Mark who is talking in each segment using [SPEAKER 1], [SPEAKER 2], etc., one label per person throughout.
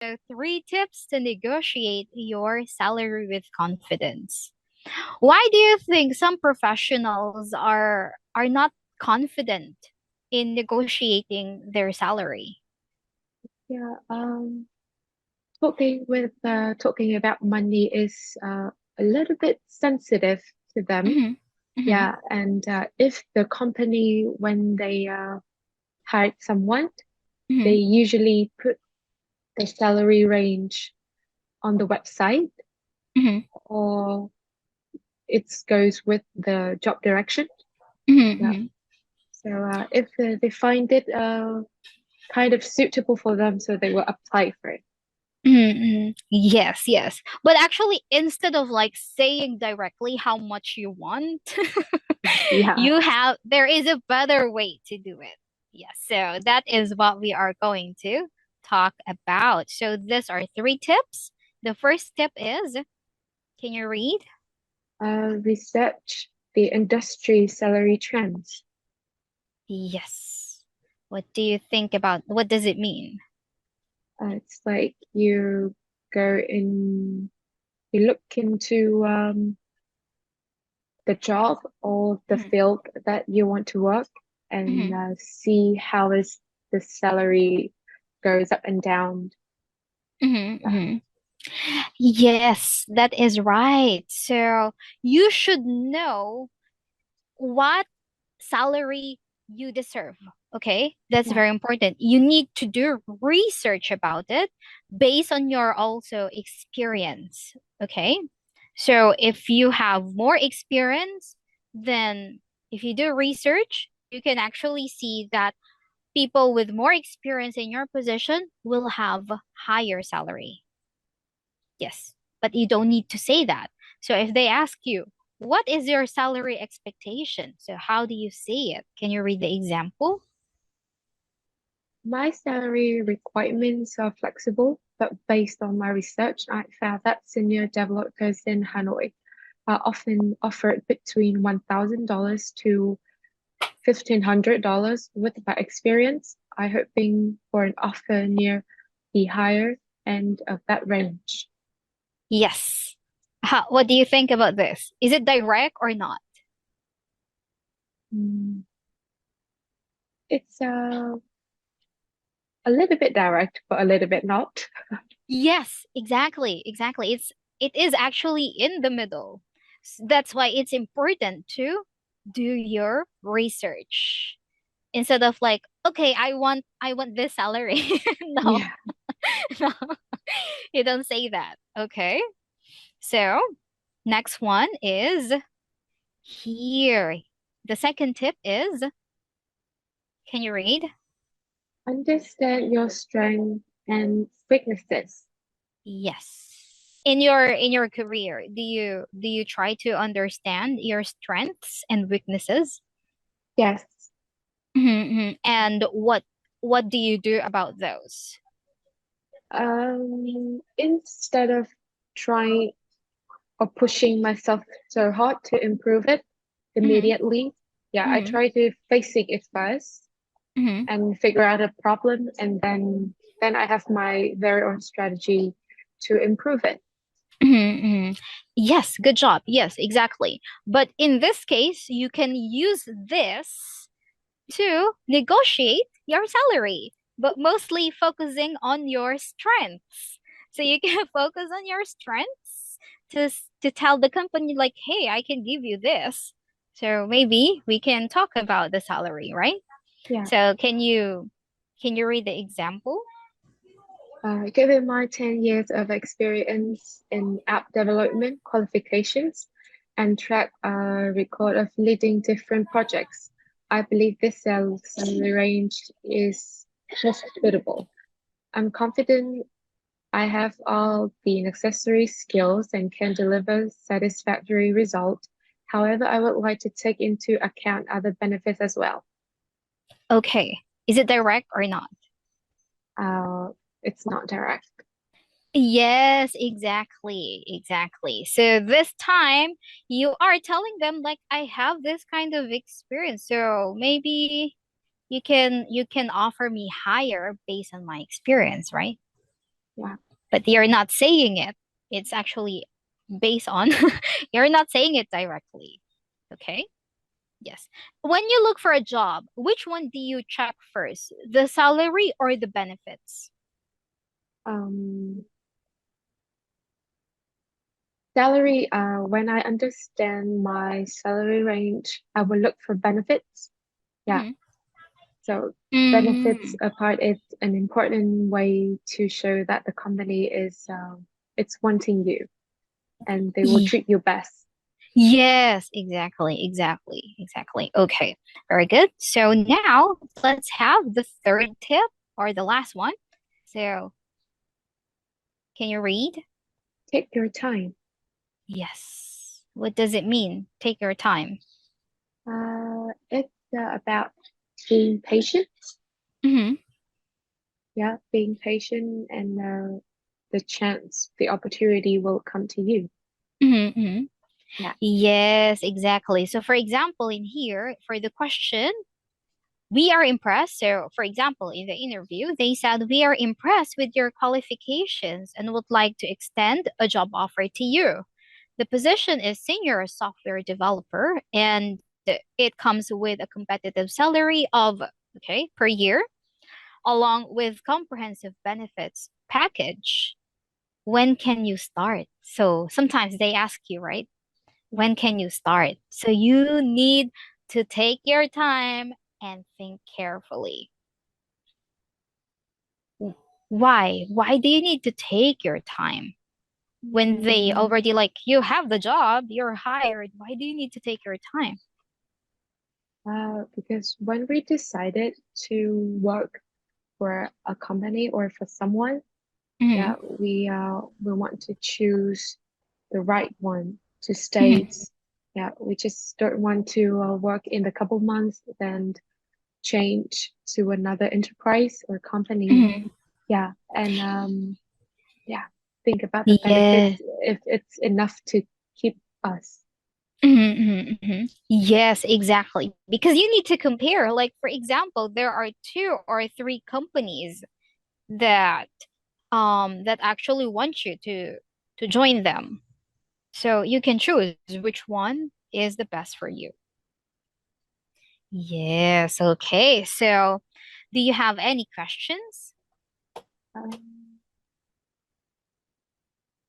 [SPEAKER 1] So, three tips to negotiate your salary with confidence. Why do you think some professionals are not confident in negotiating their salary?
[SPEAKER 2] Yeah, talking about money is a little bit sensitive to them.
[SPEAKER 1] Hmm. Hmm.
[SPEAKER 2] Yeah, and if the company, when they hired someone, they
[SPEAKER 1] Hmm.
[SPEAKER 2] usually put the salary range on the website,
[SPEAKER 1] Hmm.
[SPEAKER 2] or it goes with the job direction. Yeah.
[SPEAKER 1] Hmm.
[SPEAKER 2] So if they find it kind of suitable for them, so they will apply for it.
[SPEAKER 1] Hmm. Yes, yes. But actually, instead of like saying directly how much you want,
[SPEAKER 2] Yeah.
[SPEAKER 1] there is a better way to do it. Yes, so that is what we are going to talk about. So these are three tips. The first tip is, can you read?
[SPEAKER 2] Research the industry salary trends.
[SPEAKER 1] Yes. What do you think about what does it mean?
[SPEAKER 2] It's like you look into the job or the
[SPEAKER 1] Hmm.
[SPEAKER 2] field that you want to work and
[SPEAKER 1] Hmm.
[SPEAKER 2] see how is the salary goes up and down.
[SPEAKER 1] Hmm. Hmm. Yes, that is right. So you should know what salary you deserve. Okay, that's
[SPEAKER 2] Yeah.
[SPEAKER 1] very important. You need to do research about it based on your also experience. Okay, so if you have more experience, then if you do research, you can actually see that people with more experience in your position will have higher salary. Yes, but you don't need to say that. So if they ask you, what is your salary expectation? So how do you say it? Can you read the example?
[SPEAKER 2] My salary requirements are flexible, but based on my research, I found that senior developers in Hanoi are often offered between $1,000 to $1,500. With my experience, I hoping for an offer near the higher end of that range.
[SPEAKER 1] Yes. What do you think about this? Is it direct or not?
[SPEAKER 2] Mm, It's a little bit direct, but a little bit not.
[SPEAKER 1] Yes, exactly, exactly. it is actually in the middle. That's why it's important to do your research instead of like, okay, I want this salary. No,
[SPEAKER 2] Yeah.
[SPEAKER 1] no, you don't say that. Okay. So next one is here. The second tip is, can you read?
[SPEAKER 2] Understand your strengths and weaknesses.
[SPEAKER 1] Yes. In your career, do you try to understand your strengths and weaknesses?
[SPEAKER 2] Yes.
[SPEAKER 1] And what do you do about those?
[SPEAKER 2] Instead of trying or pushing myself so hard to improve it
[SPEAKER 1] Hmm.
[SPEAKER 2] immediately, yeah, I
[SPEAKER 1] Hmm.
[SPEAKER 2] try to facing it first
[SPEAKER 1] Hmm.
[SPEAKER 2] and figure out a problem, and then I have my very own strategy to improve it.
[SPEAKER 1] Hmm. Yes, good job. Yes, exactly. But in this case, you can use this to negotiate your salary, but mostly focusing on your strengths. So you can focus on your strengths to tell the company like, "Hey, I can give you this." So maybe we can talk about the salary, right?
[SPEAKER 2] Yeah.
[SPEAKER 1] So can you read the example?
[SPEAKER 2] Given my 10 years of experience in app development qualifications and track record of leading different projects, I believe this salary range is just suitable. I'm confident I have all the necessary skills and can deliver satisfactory results. However, I would like to take into account other benefits as well.
[SPEAKER 1] Okay. Is it direct or not?
[SPEAKER 2] Uh, it's not direct.
[SPEAKER 1] Yes, exactly, exactly. So this time you are telling them like I have this kind of experience. So maybe you can offer me higher based on my experience, right?
[SPEAKER 2] Yeah.
[SPEAKER 1] but you're not saying it. It's actually based on you're not saying it directly. Okay? Yes. When you look for a job, which one do you check first? The salary or the benefits?
[SPEAKER 2] Um, Salary, when I understand my salary range, I will look for benefits. Yeah.
[SPEAKER 1] Mm-hmm.
[SPEAKER 2] So benefits
[SPEAKER 1] Mm,
[SPEAKER 2] apart, it's an important way to show that the company is it's wanting you and they will
[SPEAKER 1] y-
[SPEAKER 2] treat you best.
[SPEAKER 1] yes, exactly. Okay, very good. So now let's have the third tip or the last one. So can you read?
[SPEAKER 2] Take your time.
[SPEAKER 1] Yes. What does it mean? Take your time.
[SPEAKER 2] It's about being patient.
[SPEAKER 1] Mm-hmm.
[SPEAKER 2] Yeah, being patient and the opportunity will come to you.
[SPEAKER 1] Mm-hmm. Mm-hmm.
[SPEAKER 2] Yeah.
[SPEAKER 1] Yes, exactly. So for example, in here, for the question, we are impressed. So, for example, in the interview, they said, we are impressed with your qualifications and would like to extend a job offer to you. The position is senior software developer, and it comes with a competitive salary of, okay, per year, along with comprehensive benefits package. When can you start? So sometimes they ask you, right? When can you start? So you need to take your time and think carefully. Why? Why do you need to take your time? When they
[SPEAKER 2] Mm,
[SPEAKER 1] already like you have the job, you're hired, why do you need to take your time?
[SPEAKER 2] because when we decided to work for a company or for someone,
[SPEAKER 1] Mm-hmm.
[SPEAKER 2] yeah, we want to choose the right one to stay.
[SPEAKER 1] Mm-hmm.
[SPEAKER 2] Yeah, we just don't want to work in a couple months, then change to another enterprise or company.
[SPEAKER 1] Mm-hmm.
[SPEAKER 2] Yeah, and yeah, think about the benefits
[SPEAKER 1] Yeah.
[SPEAKER 2] if it's enough to keep us.
[SPEAKER 1] Mm-hmm. Yes, exactly. Because you need to compare. Like, for example, there are two or three companies that that actually want you to join them. So you can choose which one is the best for you. Yes, okay. So do you have any questions?
[SPEAKER 2] Um,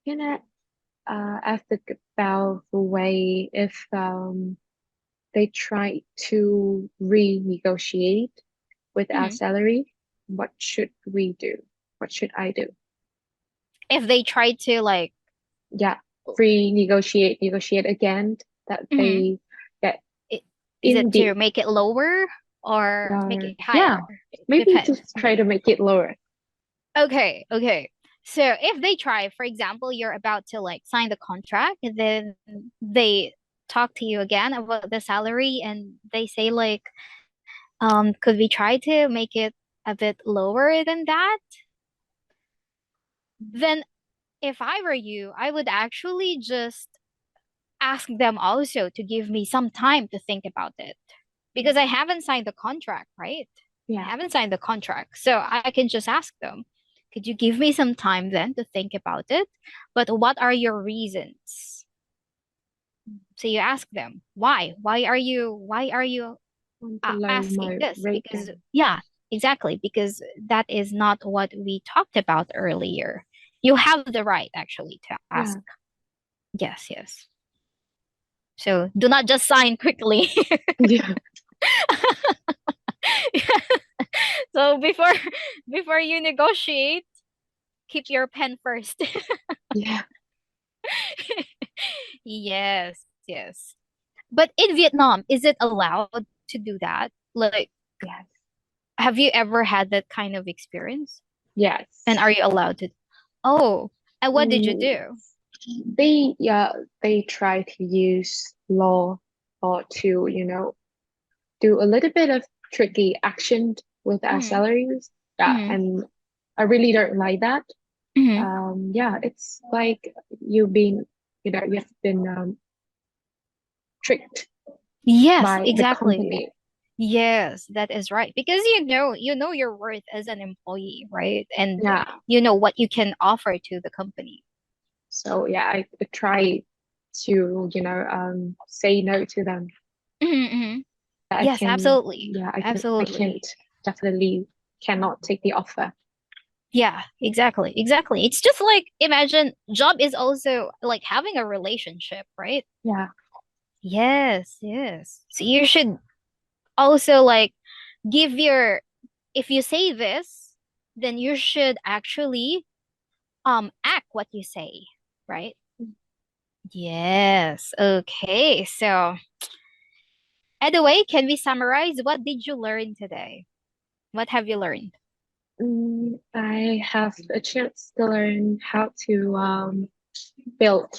[SPEAKER 2] can I ask about the way if they try to renegotiate with our
[SPEAKER 1] Mhm.
[SPEAKER 2] salary, what should we do? What should I do?
[SPEAKER 1] If they try to like,
[SPEAKER 2] Yeah, renegotiate, negotiate again that
[SPEAKER 1] mhm,
[SPEAKER 2] they get
[SPEAKER 1] is it
[SPEAKER 2] in
[SPEAKER 1] to
[SPEAKER 2] the
[SPEAKER 1] make it lower or make it
[SPEAKER 2] yeah,
[SPEAKER 1] higher?
[SPEAKER 2] maybe
[SPEAKER 1] Depends.
[SPEAKER 2] just try to make it lower.
[SPEAKER 1] Okay. So if they try, for example, you're about to like sign the contract, and then they talk to you again about the salary and they say like, could we try to make it a bit lower than that? Then if I were you, I would actually just ask them also to give me some time to think about it because I haven't signed the contract, right? I
[SPEAKER 2] Yeah.
[SPEAKER 1] haven't signed the contract. So I can just ask them, could you give me some time then to think about it? But what are your reasons? So you ask them, why? Why are you
[SPEAKER 2] Want to lower
[SPEAKER 1] asking
[SPEAKER 2] my
[SPEAKER 1] this?
[SPEAKER 2] rate
[SPEAKER 1] Because
[SPEAKER 2] down.
[SPEAKER 1] yeah, exactly, because that is not what we talked about earlier. You have the right actually to ask.
[SPEAKER 2] Yeah.
[SPEAKER 1] Yes. So do not just sign quickly.
[SPEAKER 2] Yeah.
[SPEAKER 1] So before you negotiate, keep your pen first.
[SPEAKER 2] Yeah.
[SPEAKER 1] Yes. But in Vietnam, is it allowed to do that? Like,
[SPEAKER 2] Yes.
[SPEAKER 1] have you ever had that kind of experience? And
[SPEAKER 2] Yes.
[SPEAKER 1] are you allowed to? Oh, and what did you
[SPEAKER 2] Mm,
[SPEAKER 1] do?
[SPEAKER 2] yeah, they try to use law or to, do a little bit of tricky action with our
[SPEAKER 1] Mm-hmm.
[SPEAKER 2] salaries. Yeah,
[SPEAKER 1] Mm-hmm.
[SPEAKER 2] and I really don't like that.
[SPEAKER 1] Mm-hmm.
[SPEAKER 2] Yeah, it's like you've been tricked
[SPEAKER 1] Yes,
[SPEAKER 2] by the
[SPEAKER 1] exactly.
[SPEAKER 2] company.
[SPEAKER 1] Yes, that is right. Because you know your worth as an employee, right? And
[SPEAKER 2] Yeah.
[SPEAKER 1] you know what you can offer to the company.
[SPEAKER 2] So yeah, I try to, say no to them.
[SPEAKER 1] Hmm.
[SPEAKER 2] I
[SPEAKER 1] Yes,
[SPEAKER 2] can,
[SPEAKER 1] absolutely.
[SPEAKER 2] yeah, I
[SPEAKER 1] Absolutely.
[SPEAKER 2] can't definitely cannot take the offer.
[SPEAKER 1] Yeah, exactly. Exactly. It's just like imagine job is also like having a relationship, right?
[SPEAKER 2] Yeah.
[SPEAKER 1] Yes, yes. So you should also like give your if you say this, then you should actually act what you say, right? Yes. Okay. So, either way, can we summarize what did you learn today? What have you learned?
[SPEAKER 2] I have a chance to learn how to build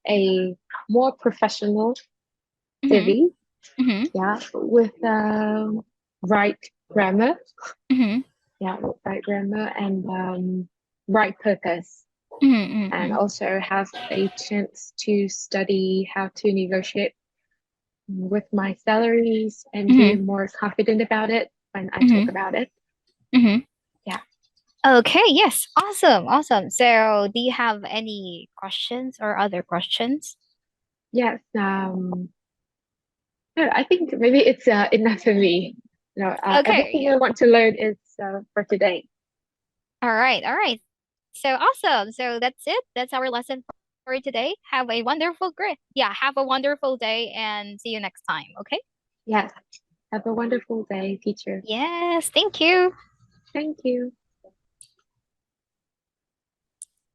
[SPEAKER 2] a more professional
[SPEAKER 1] Mm-hmm.
[SPEAKER 2] CV,
[SPEAKER 1] Mm-hmm.
[SPEAKER 2] yeah, with right grammar,
[SPEAKER 1] Mm-hmm.
[SPEAKER 2] yeah, with right grammar and right purpose, and
[SPEAKER 1] Mm-hmm.
[SPEAKER 2] also have a chance to study how to negotiate with my salaries and be
[SPEAKER 1] Mm-hmm.
[SPEAKER 2] more confident about it when I talk
[SPEAKER 1] Mm-hmm.
[SPEAKER 2] about it.
[SPEAKER 1] Mm-hmm.
[SPEAKER 2] Yeah.
[SPEAKER 1] Okay, yes. Awesome. Awesome. So, do you have any questions or other questions?
[SPEAKER 2] Yes. No, I think maybe it's enough for me. No, everything
[SPEAKER 1] Okay.
[SPEAKER 2] I want to learn is for today.
[SPEAKER 1] All right. All right. So awesome. So that's it. That's our lesson for today. Have a wonderful great. Yeah, have a wonderful day and see you next time, okay?
[SPEAKER 2] Yes. Have a wonderful day, teacher.
[SPEAKER 1] Yes, thank you.
[SPEAKER 2] Thank you.